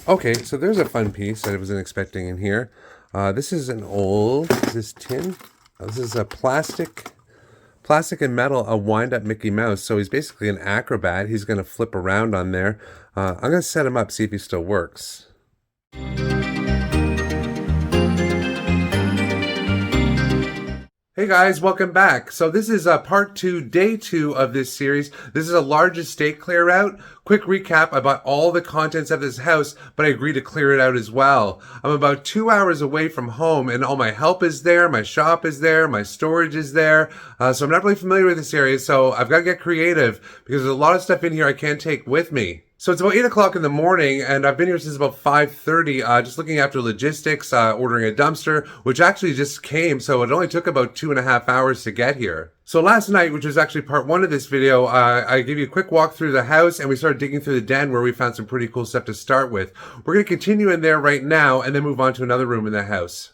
Okay, so there's a fun piece that I wasn't expecting in here. This is an old, is this tin? This is a plastic and metal, a wind-up Mickey Mouse. So he's basically an acrobat. He's going to flip around on there. I'm going to set him up, see if he still works. Hey guys, welcome back. So this is part 2, day 2 of this series. This is a large estate clear out. Quick recap, I bought all the contents of this house, but I agreed to clear it out as well. I'm about 2 hours away from home and all my help is there, my shop is there, my storage is there. So I'm not really familiar with this area, so I've got to get creative because there's a lot of stuff in here I can't take with me. So it's about 8 o'clock in the morning, and I've been here since about 5:30, just looking after logistics, ordering a dumpster, which actually just came, so it only took about 2.5 hours to get here. So last night, which was actually part 1 of this video, I gave you a quick walk through the house, and we started digging through the den where we found some pretty cool stuff to start with. We're going to continue in there right now, and then move on to another room in the house.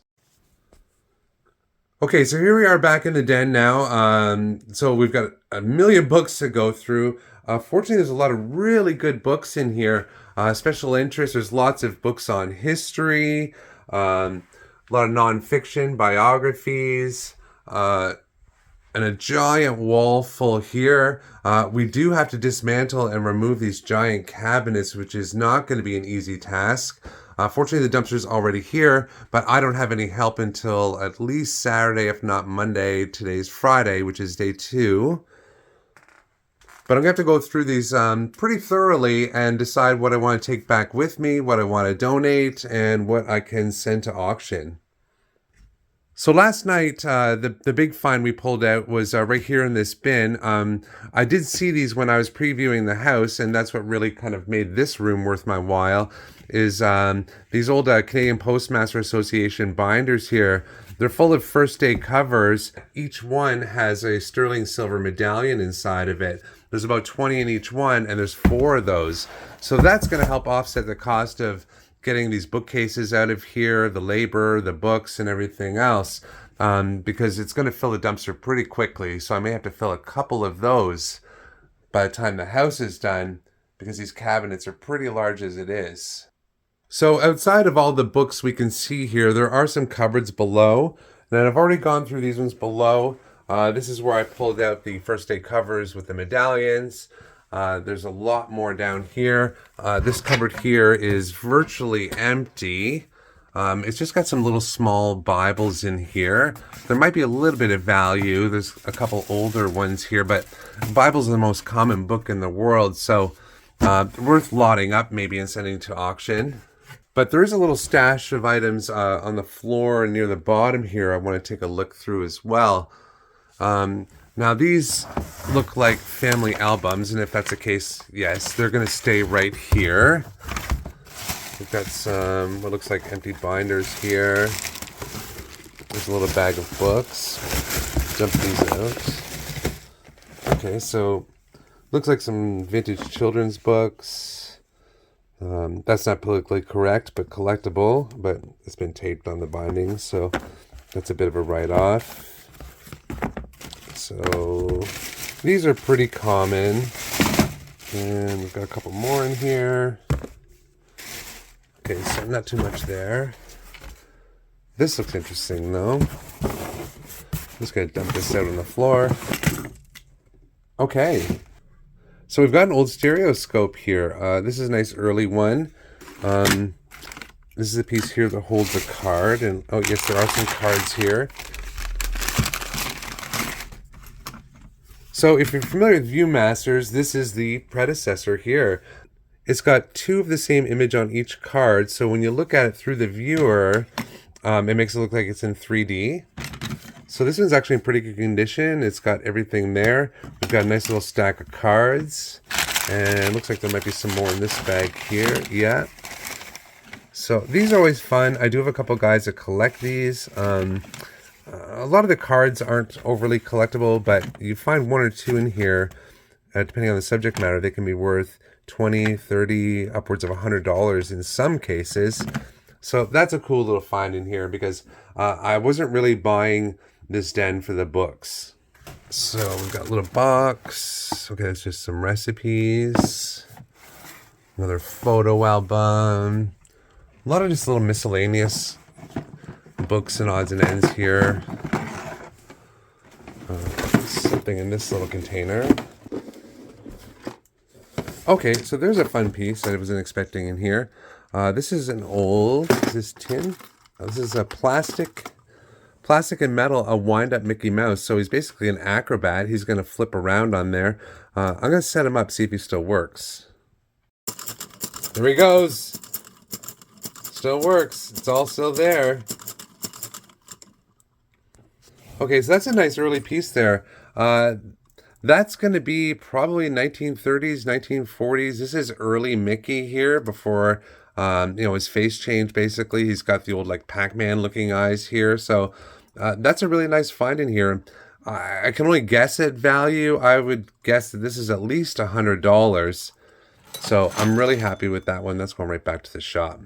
Okay, so here we are back in the den now. So we've got a million books to go through. Fortunately, there's a lot of really good books in here. Special interest, there's lots of books on history, a lot of nonfiction, biographies, and a giant wall full here. We do have to dismantle and remove these giant cabinets, which is not going to be an easy task. Fortunately, the dumpster's already here, but I don't have any help until at least Saturday, if not Monday. Today's Friday, which is day 2. But I'm going to have to go through these pretty thoroughly and decide what I want to take back with me, what I want to donate, and what I can send to auction. So last night, the big find we pulled out was right here in this bin. I did see these when I was previewing the house, and that's what really kind of made this room worth my while, is these old Canadian Postmaster Association binders here. They're full of first day covers. Each one has a sterling silver medallion inside of it. There's about 20 in each one, and there's 4 of those. So that's going to help offset the cost of getting these bookcases out of here, the labor, the books, and everything else, because it's going to fill the dumpster pretty quickly. So I may have to fill a couple of those by the time the house is done, because these cabinets are pretty large as it is. So outside of all the books we can see here, there are some cupboards below. And I've already gone through these ones below. This is where I pulled out the first day covers with the medallions. There's a lot more down here. This cupboard here is virtually empty. It's just got some little small Bibles in here. There might be a little bit of value. There's a couple older ones here, but Bible's the most common book in the world, so worth lotting up maybe and sending to auction. But there is a little stash of items on the floor near the bottom here I want to take a look through as well. Now these look like family albums, and if that's the case, yes, they're going to stay right here. We've got some what looks like empty binders here. There's a little bag of books. Dump these out. Okay, so looks like some vintage children's books. That's not politically correct, but collectible, but it's been taped on the binding, so that's a bit of a write-off. So these are pretty common, and we've got a couple more in here. Okay, so not too much there. This looks interesting though. I'm just gonna dump this out on the floor. Okay, so we've got an old stereoscope here. This is a nice early one. This is a piece here that holds a card, and oh yes, there are some cards here. So if you're familiar with Viewmasters, this is the predecessor here. It's got 2 of the same image on each card, so when you look at it through the viewer, it makes it look like it's in 3D. So this one's actually in pretty good condition. It's got everything there. We've got a nice little stack of cards, and it looks like there might be some more in this bag here. Yeah. So these are always fun. I do have a couple guys that collect these. A lot of the cards aren't overly collectible, but you find 1 or 2 in here, depending on the subject matter, they can be worth $20, $30, upwards of $100 in some cases. So that's a cool little find in here, because I wasn't really buying this den for the books. So we've got a little box. Okay, that's just some recipes. Another photo album. A lot of just little miscellaneous books and odds and ends here. Something in this little container. Okay, so there's a fun piece that I wasn't expecting in here. This is an old, is this tin? This is a plastic and metal, a wind-up Mickey Mouse. So he's basically an acrobat. He's going to flip around on there. I'm going to set him up, see if he still works. There he goes. Still works. It's all still there. Okay, so that's a nice early piece there. That's going to be probably 1930s, 1940s. This is early Mickey here before, his face changed, basically. He's got the old, like, Pac-Man looking eyes here. So that's a really nice find in here. I can only guess at value. I would guess that this is at least $100. So I'm really happy with that one. That's going right back to the shop.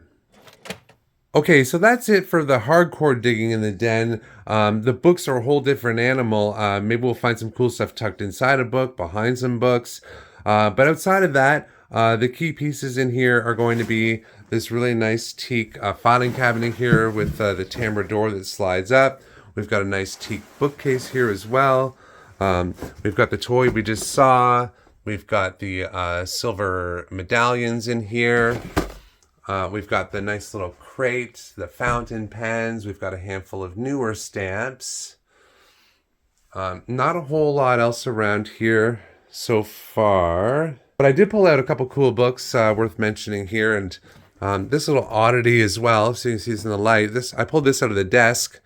Okay, so that's it for the hardcore digging in the den. The books are a whole different animal. Maybe we'll find some cool stuff tucked inside a book, behind some books. But outside of that, the key pieces in here are going to be this really nice teak filing cabinet here with the timbre door that slides up. We've got a nice teak bookcase here as well. We've got the toy we just saw. We've got the silver medallions in here. We've got the nice little crate, the fountain pens. We've got a handful of newer stamps. Not a whole lot else around here so far. But I did pull out a couple cool books worth mentioning here. And this little oddity as well, so you can see it's in the light. I pulled this out of the desk.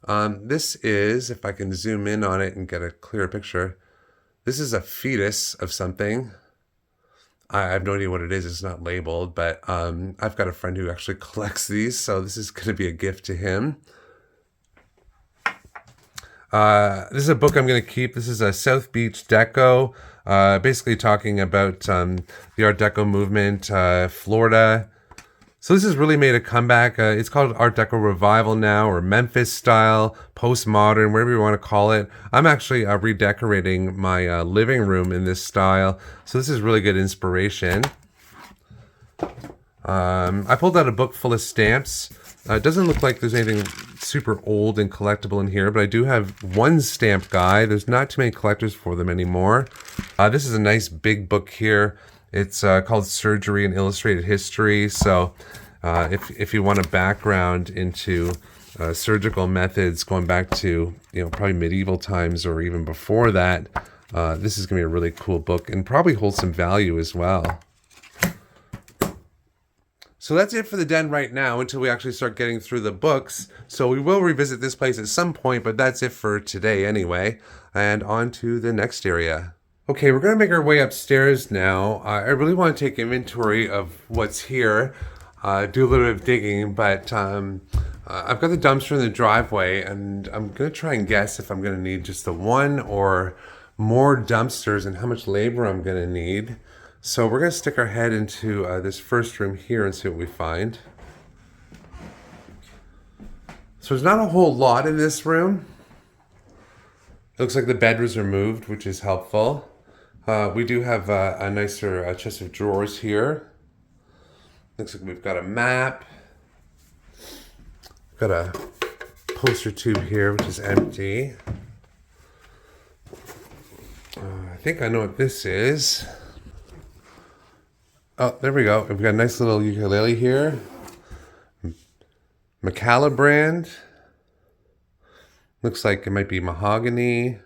This is, if I can zoom in on it and get a clearer picture, this is a fetus of something. I have no idea what it is. It's not labeled, but I've got a friend who actually collects these, so this is going to be a gift to him. This is a book I'm going to keep. This is a South Beach Deco, basically talking about the Art Deco movement, Florida. So this has really made a comeback. It's called Art Deco Revival now, or Memphis style, postmodern, whatever you want to call it. I'm actually redecorating my living room in this style. So this is really good inspiration. I pulled out a book full of stamps. It doesn't look like there's anything super old and collectible in here, but I do have one stamp guy. There's not too many collectors for them anymore. This is a nice big book here. It's called Surgery and Illustrated History. So if you want a background into surgical methods going back to, probably medieval times or even before that, this is going to be a really cool book and probably hold some value as well. So that's it for the den right now until we actually start getting through the books. So we will revisit this place at some point, but that's it for today anyway. And on to the next area. Okay, we're going to make our way upstairs now. I really want to take inventory of what's here, do a little bit of digging, but I've got the dumpster in the driveway, and I'm going to try and guess if I'm going to need just the one or more dumpsters and how much labor I'm going to need. So we're going to stick our head into this first room here and see what we find. So there's not a whole lot in this room. It looks like the bed was removed, which is helpful. We do have a nicer chest of drawers here. Looks like we've got a map. We've got a poster tube here, which is empty. I think I know what this is. Oh, there we go. We've got a nice little ukulele here. Macalla brand. Looks like it might be mahogany.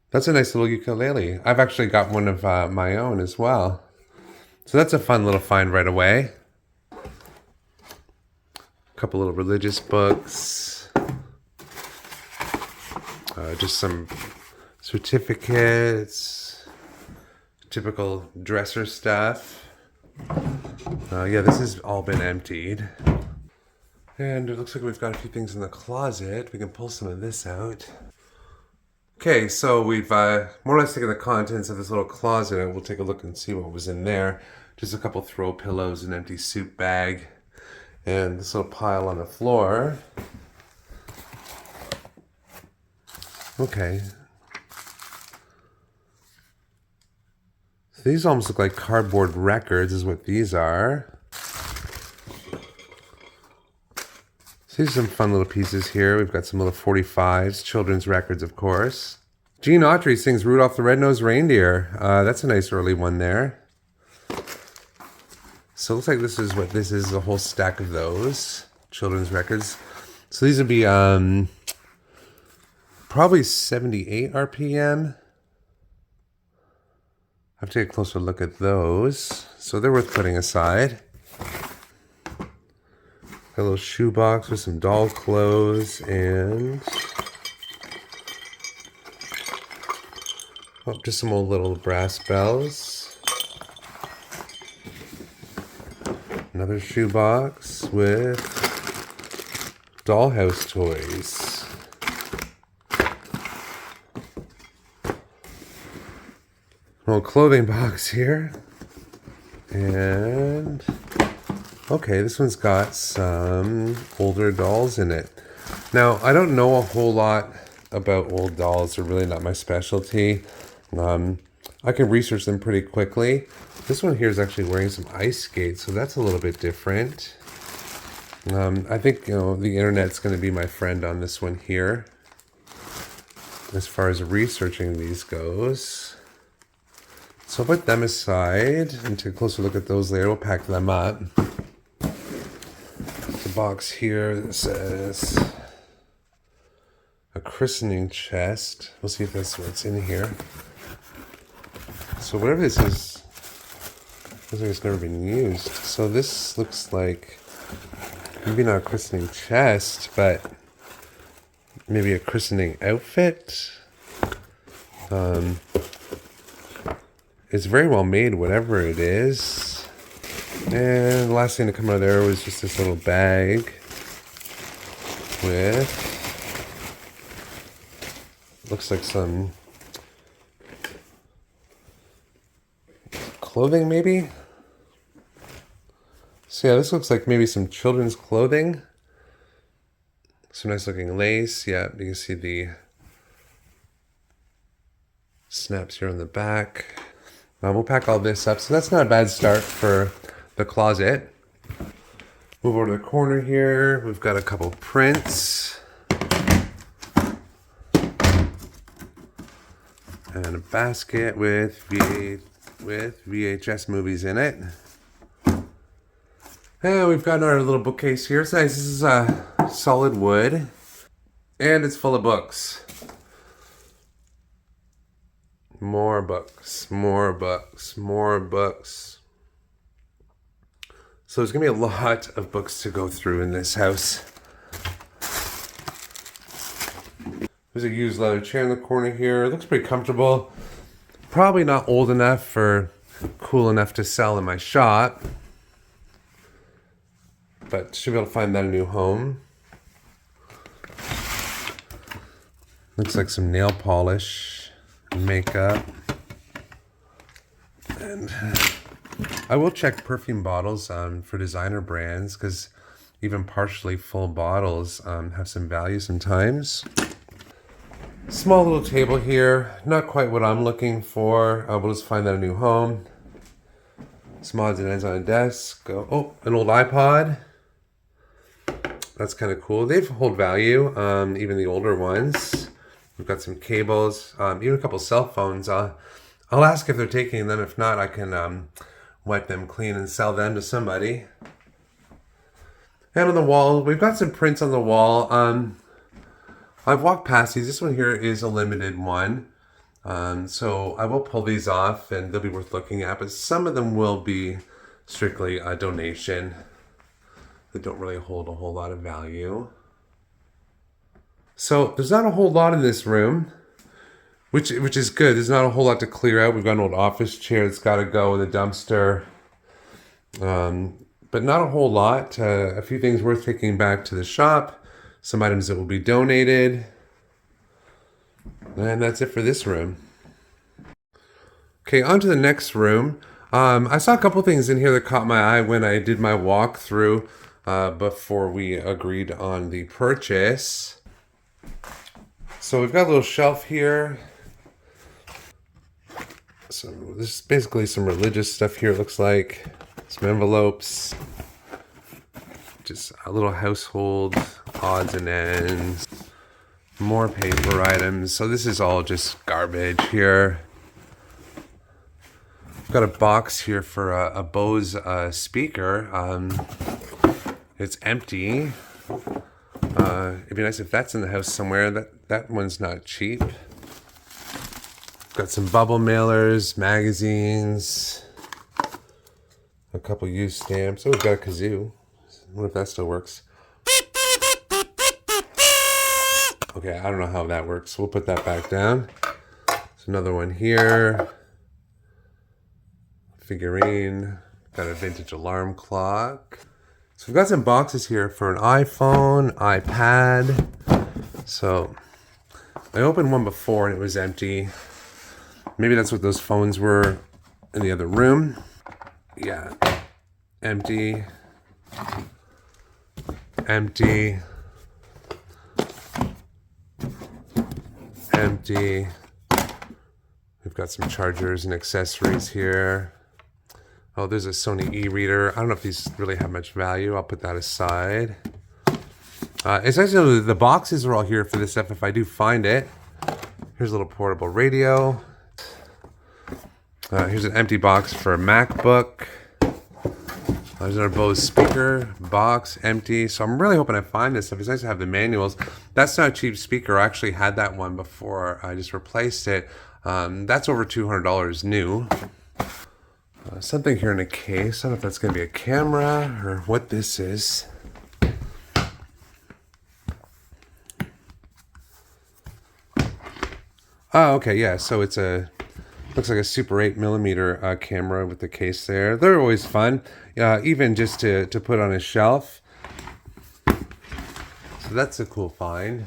That's a nice little ukulele. I've actually got one of my own as well. So that's a fun little find right away. A couple little religious books. Just some certificates. Typical dresser stuff. Yeah, this has all been emptied. And it looks like we've got a few things in the closet. We can pull some of this out. Okay, so we've more or less taken the contents of this little closet. We'll take a look and see what was in there. Just a couple throw pillows, an empty soup bag, and this little pile on the floor. Okay. So these almost look like cardboard records is what these are. So these are some fun little pieces here. We've got some little 45s, children's records, of course. Gene Autry sings Rudolph the Red-Nosed Reindeer. That's a nice early one there. So it looks like this is what this is, a whole stack of those children's records. So these would be probably 78 RPM. I have to take a closer look at those. So they're worth putting aside. Got a little shoebox with some doll clothes and just some old little brass bells. Another shoebox with dollhouse toys. An old clothing box here. And okay, this one's got some older dolls in it. Now, I don't know a whole lot about old dolls. They're really not my specialty. I can research them pretty quickly. This one here is actually wearing some ice skates, so that's a little bit different. I think, the internet's going to be my friend on this one here, as far as researching these goes. So I'll put them aside and take a closer look at those later. We'll pack them up. The box here that says a christening chest. We'll see if that's what's in here. So whatever this is, looks like it's never been used. So this looks like maybe not a christening chest, but maybe a christening outfit. It's very well made, whatever it is. And the last thing to come out of there was just this little bag with, looks like some clothing maybe? So yeah, this looks like maybe some children's clothing. Some nice looking lace. Yeah, you can see the snaps here on the back. We'll pack all this up. So that's not a bad start for the closet. Move over to the corner here. We've got a couple prints. And a basket with VHS movies in it. And we've got our little bookcase here. It's nice. This is solid wood. And it's full of books. More books, more books, more books. So there's going to be a lot of books to go through in this house. There's a used leather chair in the corner here. It looks pretty comfortable. Probably not old enough or cool enough to sell in my shop. But should be able to find that a new home. Looks like some nail polish. Makeup, and I will check perfume bottles for designer brands, because even partially full bottles have some value sometimes. Small little table here, not quite what I'm looking for. We'll just find that a new home. Some odds and ends on a desk. Oh, an old iPod. That's kind of cool. They hold value, even the older ones. We've got some cables, even a couple cell phones. I'll ask if they're taking them. If not, I can wipe them clean and sell them to somebody. And on the wall, we've got some prints on the wall. I've walked past these. This one here is a limited one. So I will pull these off and they'll be worth looking at. But some of them will be strictly a donation. They don't really hold a whole lot of value. So there's not a whole lot in this room, which is good. There's not a whole lot to clear out. We've got an old office chair that's got to go in the dumpster. But not a whole lot. A few things worth taking back to the shop. Some items that will be donated. And that's it for this room. Okay, on to the next room. I saw a couple things in here that caught my eye when I did my walkthrough before we agreed on the purchase. So we've got a little shelf here. So this is basically some religious stuff here, it looks like. Some envelopes. just a little household odds and ends. More paper items. So this is all just garbage here. Got a box here for a Bose speaker. It's empty. It'd be nice if that's in the house somewhere. That one's not cheap. Got some bubble mailers, magazines, a couple used stamps. Oh, we've got a kazoo. I wonder if that still works. Okay, I don't know how that works. We'll put that back down. There's another one here. Figurine. Got a vintage alarm clock. So we've got some boxes here for an iPhone, iPad. So I opened one before and it was empty. Maybe that's what those phones were in the other room. Yeah. Empty. Empty. Empty. We've got some chargers and accessories here. Oh, there's a Sony e-reader. I don't know if these really have much value. I'll put that aside. Essentially, the boxes are all here for this stuff if I do find it. Here's a little portable radio. Here's an empty box for a MacBook. There's another Bose speaker, box, empty. So I'm really hoping I find this stuff. It's nice to have the manuals. That's not a cheap speaker. I actually had that one before. I just replaced it. That's over $200 new. Something here in a case. I don't know if that's going to be a camera or what this is. Oh, okay, yeah. So it's looks like a Super 8mm camera with the case there. They're always fun, even just to put on a shelf. So that's a cool find.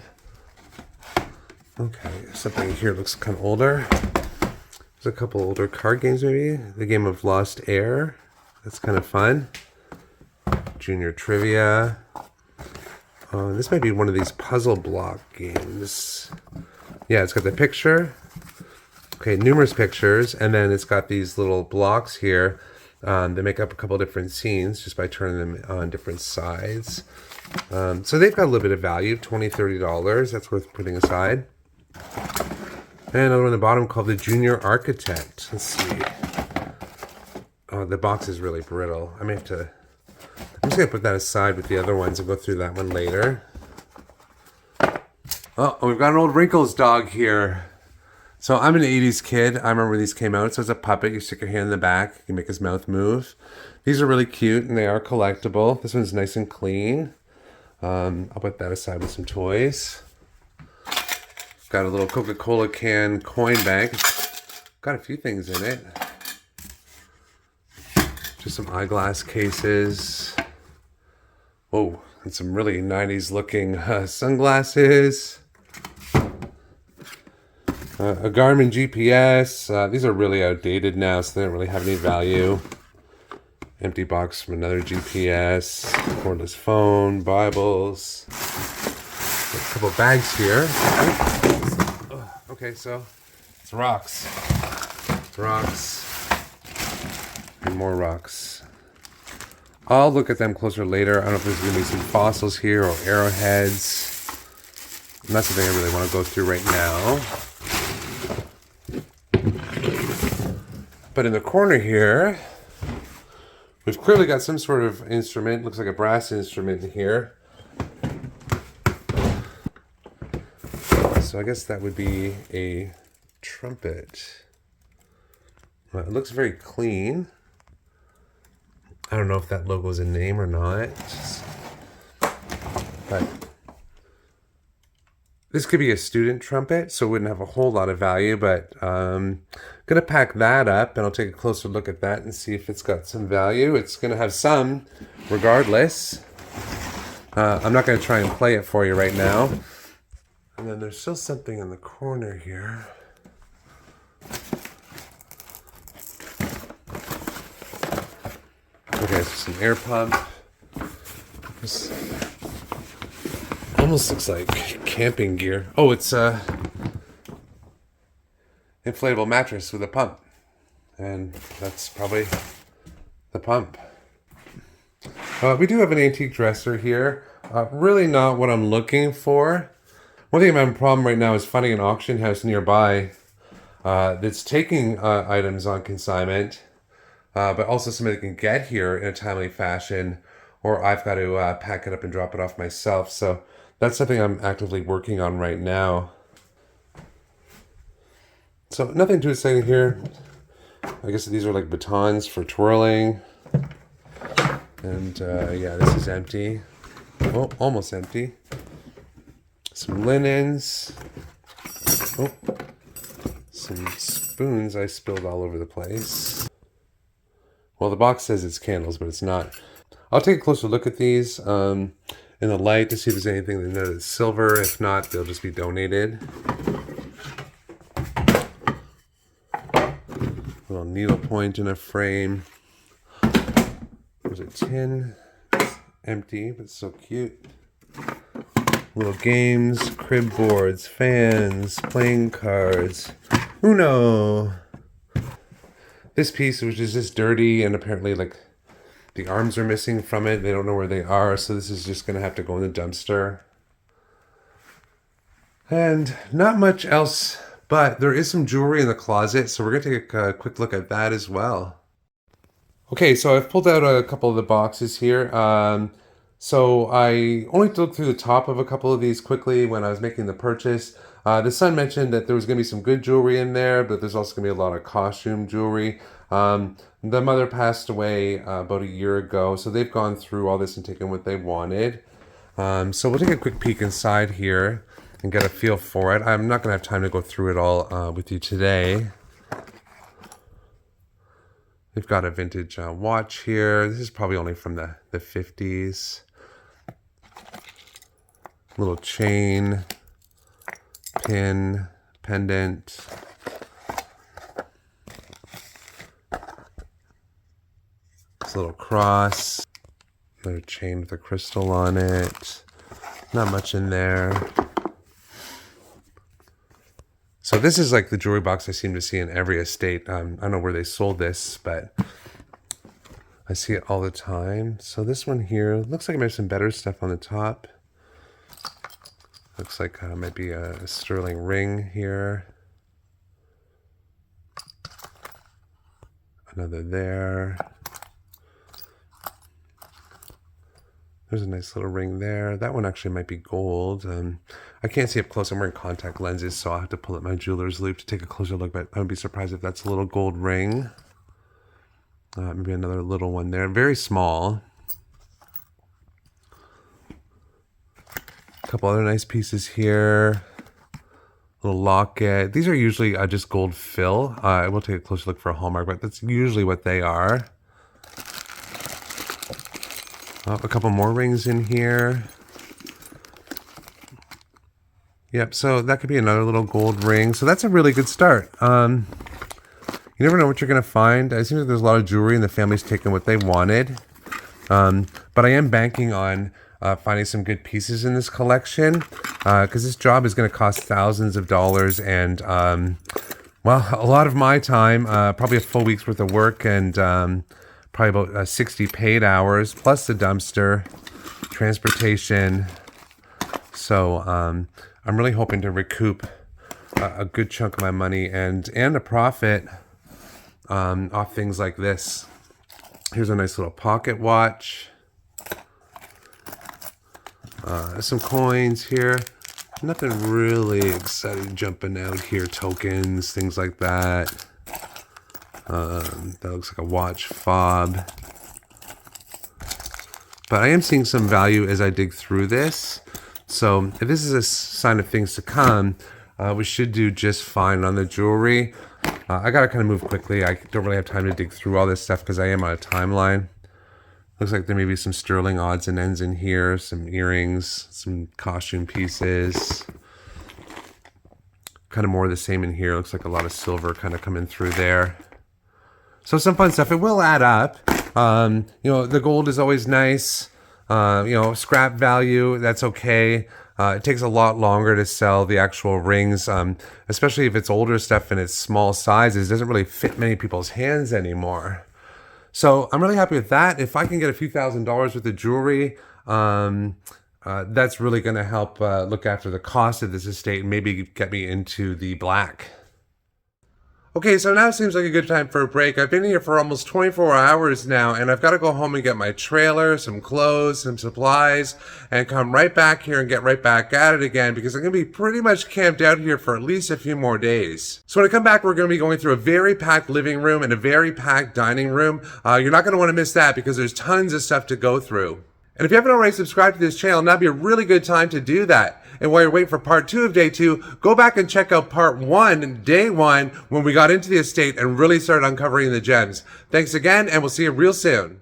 Okay, something here looks kind of older. There's a couple older card games maybe. The game of Lost Air. That's kind of fun. Junior Trivia. This might be one of these puzzle block games. Yeah, it's got the picture. Okay, numerous pictures, and then it's got these little blocks here. They make up a couple different scenes just by turning them on different sides. So they've got a little bit of value, $20, $30. That's worth putting aside. And another one on the bottom called the Junior Architect. Let's see. Oh, the box is really brittle. I'm just going to put that aside with the other ones and go through that one later. Oh, we've got an old Wrinkles dog here. So I'm an 80s kid. I remember when these came out. So it's a puppet. You stick your hand in the back. You can make his mouth move. These are really cute and they are collectible. This one's nice and clean. I'll put that aside with some toys. Got a little Coca-Cola can coin bank. Got a few things in it. Just some eyeglass cases. Whoa, and some really 90s looking sunglasses. A Garmin GPS. These are really outdated now, so they don't really have any value. Empty box from another GPS. Cordless phone. Bibles. A couple bags here. Okay, so it's rocks. It's rocks. And more rocks. I'll look at them closer later. I don't know if there's going to be some fossils here or arrowheads. And that's the thing I really want to go through right now. But in the corner here, we've clearly got some sort of instrument. Looks like a brass instrument in here. So I guess that would be a trumpet. Well, it looks very clean. I don't know if that logo is a name or not. But this could be a student trumpet, so it wouldn't have a whole lot of value, but I'm going to pack that up and I'll take a closer look at that and see if it's got some value. It's going to have some, regardless. I'm not going to try and play it for you right now. And then there's still something in the corner here. Okay, so some air pump. This almost looks like camping gear. Oh, it's a inflatable mattress with a pump. And that's probably the pump. We do have an antique dresser here. Really not what I'm looking for. One thing I'm having a problem right now is finding an auction house nearby that's taking items on consignment, but also somebody that can get here in a timely fashion, or I've got to pack it up and drop it off myself. So that's something I'm actively working on right now. So nothing too exciting here. I guess these are like batons for twirling. And yeah, this is empty. Oh, almost empty. Some linens. Oh, some spoons I spilled all over the place. Well, the box says it's candles, but it's not. I'll take a closer look at these in the light to see if there's anything that is silver. If not, they'll just be donated. Little needle point in a frame. There's a tin. It's empty, but so cute. Little games, crib boards, fans, playing cards. Uno. This piece, which is just dirty, and apparently like the arms are missing from it. They don't know where they are, so this is just gonna have to go in the dumpster. And not much else, but there is some jewelry in the closet, so we're gonna take a quick look at that as well. Okay, so I've pulled out a couple of the boxes here. So I only looked through the top of a couple of these quickly when I was making the purchase. The son mentioned that there was going to be some good jewelry in there, but there's also going to be a lot of costume jewelry. The mother passed away about a year ago, so they've gone through all this and taken what they wanted. So we'll take a quick peek inside here and get a feel for it. I'm not going to have time to go through it all with you today. We've got a vintage watch here. This is probably only from the 50s. Little chain, pin, pendant. This little cross. Another chain with a crystal on it. Not much in there. So this is like the jewelry box I seem to see in every estate. I don't know where they sold this, but I see it all the time. So this one here looks like it might have some better stuff on the top. Looks like might be a sterling ring here. Another there. There's a nice little ring there. That one actually might be gold. I can't see up close. I'm wearing contact lenses, so I'll have to pull up my jeweler's loupe to take a closer look, but I would be surprised if that's a little gold ring. Maybe another little one there. Very small. A couple other nice pieces here. Little locket. These are usually just gold fill. I will take a closer look for a hallmark, but that's usually what they are. A couple more rings in here. Yep, so that could be another little gold ring. So that's a really good start. You never know what you're going to find. It seems like there's a lot of jewelry and the family's taken what they wanted. But I am banking on finding some good pieces in this collection because this job is going to cost thousands of dollars and, well, a lot of my time, probably a full week's worth of work and probably about 60 paid hours, plus the dumpster, transportation. So I'm really hoping to recoup a good chunk of my money and a profit off things like this. Here's a nice little pocket watch. Some coins here. Nothing really exciting jumping out here. Tokens, things like that. That looks like a watch fob. But I am seeing some value as I dig through this. So if this is a sign of things to come, we should do just fine on the jewelry. I gotta kind of move quickly. I don't really have time to dig through all this stuff because I am on a timeline. Looks like there may be some sterling odds and ends in here, some earrings, some costume pieces. Kind of more of the same in here. Looks like a lot of silver kind of coming through there. So some fun stuff. It will add up. You know, the gold is always nice. You know, scrap value, that's okay. It takes a lot longer to sell the actual rings, especially if it's older stuff and it's small sizes. It doesn't really fit many people's hands anymore. So I'm really happy with that. If I can get a few $1,000s worth of jewelry, that's really going to help look after the cost of this estate and maybe get me into the black. Okay, so now it seems like a good time for a break. I've been here for almost 24 hours now, and I've got to go home and get my trailer, some clothes, some supplies, and come right back here and get right back at it again because I'm going to be pretty much camped out here for at least a few more days. So when I come back, we're going to be going through a very packed living room and a very packed dining room. You're not going to want to miss that because there's tons of stuff to go through. And if you haven't already subscribed to this channel, now'd be a really good time to do that. And while you're waiting for part 2 of day 2, go back and check out part 1, day 1, when we got into the estate and really started uncovering the gems. Thanks again, and we'll see you real soon.